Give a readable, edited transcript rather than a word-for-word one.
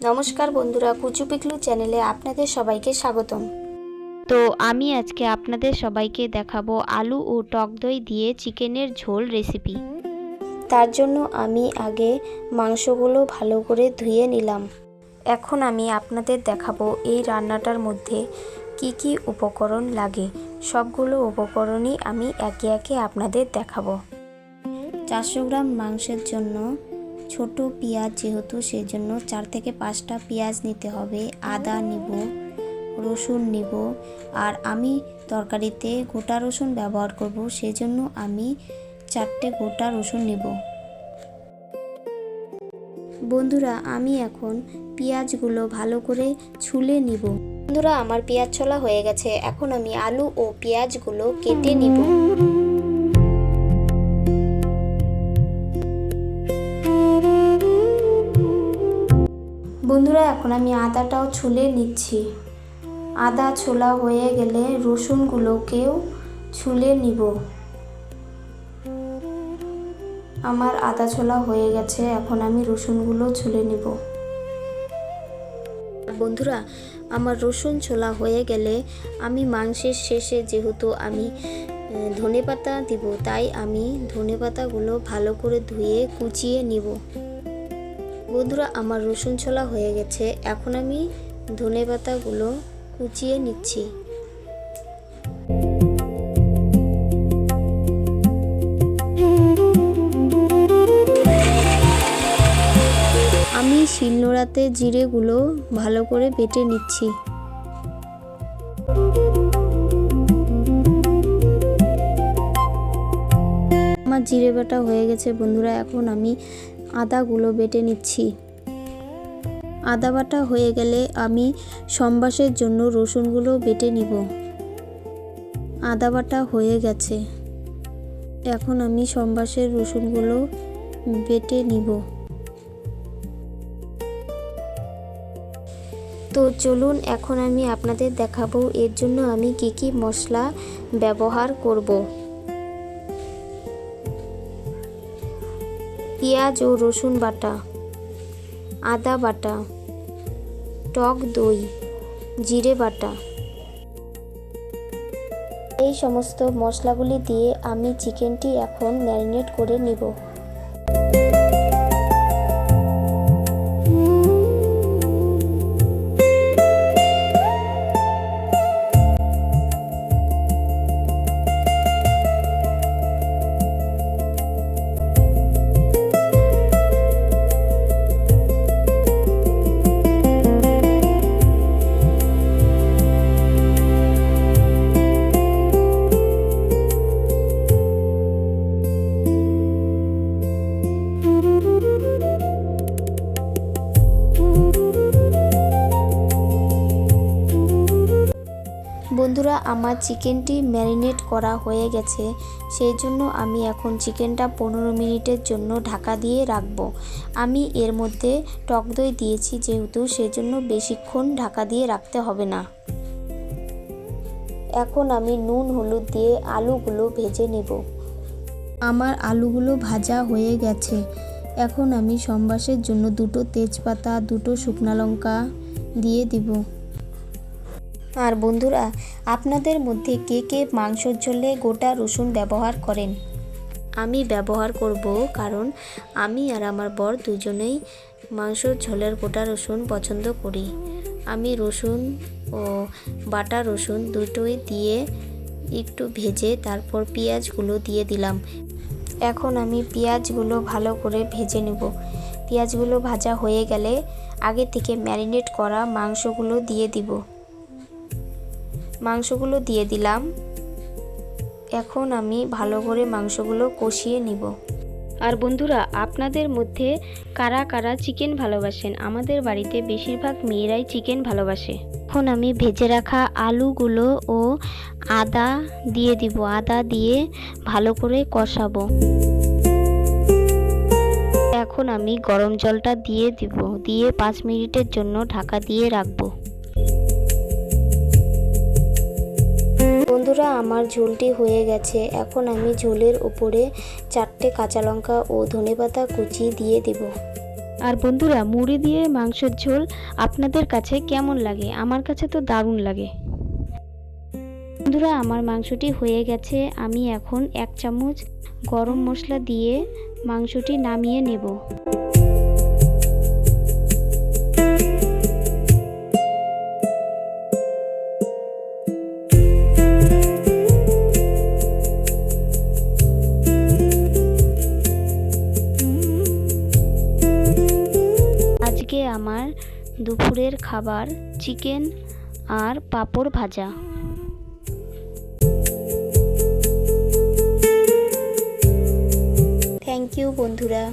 নমস্কার বন্ধুরা, কুচু পিকলু চ্যানেলে আপনাদের সবাইকে স্বাগতম। তো আমি আজকে আপনাদের সবাইকে দেখাবো আলু ও টক দই দিয়ে চিকেনের ঝোল রেসিপি। তার জন্য আমি আগে মাংসগুলো ভালো করে ধুয়ে নিলাম। এখন আমি আপনাদের দেখাবো এই রান্নাটার মধ্যে কি কি উপকরণ লাগে। সবগুলো উপকরণই আমি একে একে আপনাদের দেখাবো। 400 গ্রাম মাংসের জন্য ছোট পেঁয়াজ, যেহেতু সেজন্য 4 থেকে 5টা পেঁয়াজ নিতে হবে। আদা নিব, রসুন নিব, আর আমি তরকারিতে গোটা রসুন ব্যবহার করব, সেজন্য আমি 4টে গোটা রসুন নিব। বন্ধুরা, আমি এখন পেঁয়াজগুলো ভালো করে ছুলে নিব। বন্ধুরা, আমার পেঁয়াজ ছোলা হয়ে গেছে। এখন আমি আলু ও পেঁয়াজগুলো কেটে নিব। বন্ধুরা, এখন আমি আদাটাও ছুলে নিচ্ছি। আদা ছোলা হয়ে গেলে রসুনগুলোকেও ছুলে নিব। আমার আদা ছোলা হয়ে গেছে, এখন আমি রসুনগুলো ছুলে নিব। বন্ধুরা, আমার রসুন ছোলা হয়ে গেলে আমি মাংসের শেষে যেহেতু আমি ধনেপাতা দিব, তাই আমি ধনেপাতাগুলো ভালো করে ধুয়ে কুচিয়ে নিব। বন্ধুরা, আমার রসুন ছোলা হয়ে গেছে, এখন আমি ধনেপাতাগুলো কুচিয়ে নিচ্ছি। আমি শিলনোড়াতে জিরেগুলো ভালো করে বেটে নিচ্ছি। আমার জিরে বাটা হয়ে গেছে বন্ধুরা, এখন আমি আদাগুলো বেটে নিচ্ছি। আদা বাটা হয়ে গেলে আমি সম্বাসের জন্য রসুনগুলো বেটে নিব। আদা বাটা হয়ে গেছে, এখন আমি সম্বাসের রসুনগুলো বেটে নিব। তো চলুন, এখন আমি আপনাদের দেখাবো এর জন্য আমি কি কি মশলা ব্যবহার করব। পেঁয়াজ ও রসুন বাটা, আদা বাটা, টক দই, জিরে বাটা, এই সমস্ত মশলাগুলি দিয়ে আমি চিকেনটি এখন ম্যারিনেট করে নিব। বন্ধুরা, আমার চিকেনটি ম্যারিনেট করা হয়ে গেছে, সেই জন্য আমি এখন চিকেনটা 15 মিনিটের জন্য ঢাকা দিয়ে রাখবো। আমি এর মধ্যে টক দই দিয়েছি যেহেতু, সেজন্য বেশিক্ষণ ঢাকা দিয়ে রাখতে হবে না। এখন আমি নুন হলুদ দিয়ে আলুগুলো ভেজে নেব। আমার আলুগুলো ভাজা হয়ে গেছে, এখন আমি সম্বাসের জন্য 2টো তেজপাতা, 2টো শুকনো লঙ্কা দিয়ে দিব। আর বন্ধুরা, আপনাদের মধ্যে কে কে মাংসর ঝোলে গোটা রসুন ব্যবহার করেন? আমি ব্যবহার করব, কারণ আমি আর আমার বর দুজনেই মাংসর ঝোলের গোটা রসুন পছন্দ করি। আমি রসুন ও বাটা রসুন দুটোই দিয়ে একটু ভেজে তারপর পেঁয়াজগুলো দিয়ে দিলাম। এখন আমি পেঁয়াজগুলো ভালো করে ভেজে নেব। পেঁয়াজগুলো ভাজা হয়ে গেলে আগে থেকে ম্যারিনেট করা মাংসগুলো দিয়ে দিব। মাংসগুলো দিয়ে দিলাম। এখন আমি ভালো করে মাংসগুলো কষিয়ে নিব। আর বন্ধুরা, আপনাদের মধ্যে কারা কারা চিকেন ভালোবাসেন? আমাদের বাড়িতে বেশিরভাগ মেয়েরাই চিকেন ভালোবাসে। এখন আমি ভেজে রাখা আলুগুলো ও আদা দিয়ে দিব। আদা দিয়ে ভালো করে কষাবো। এখন আমি গরম জলটা দিয়ে দিব, দিয়ে 5 মিনিটের জন্য ঢাকা দিয়ে রাখবো। বন্ধুরা, আমার ঝোলটি হয়ে গেছে, এখন আমি ঝোলের উপরে 4টে কাঁচা লঙ্কা ও ধনেপাতা কুচি দিয়ে দেব। আর বন্ধুরা, মুড়ি দিয়ে মাংসের ঝোল আপনাদের কাছে কেমন লাগে? আমার কাছে তো দারুণ লাগে। বন্ধুরা, আমার মাংসটি হয়ে গেছে। আমি এখন 1 চামচ গরম মশলা দিয়ে মাংসটি নামিয়ে নেব। আজকে আমার দুপুরের খাবার চিকেন আর পাঁপড় ভাজা। থ্যাংক ইউ বন্ধুরা।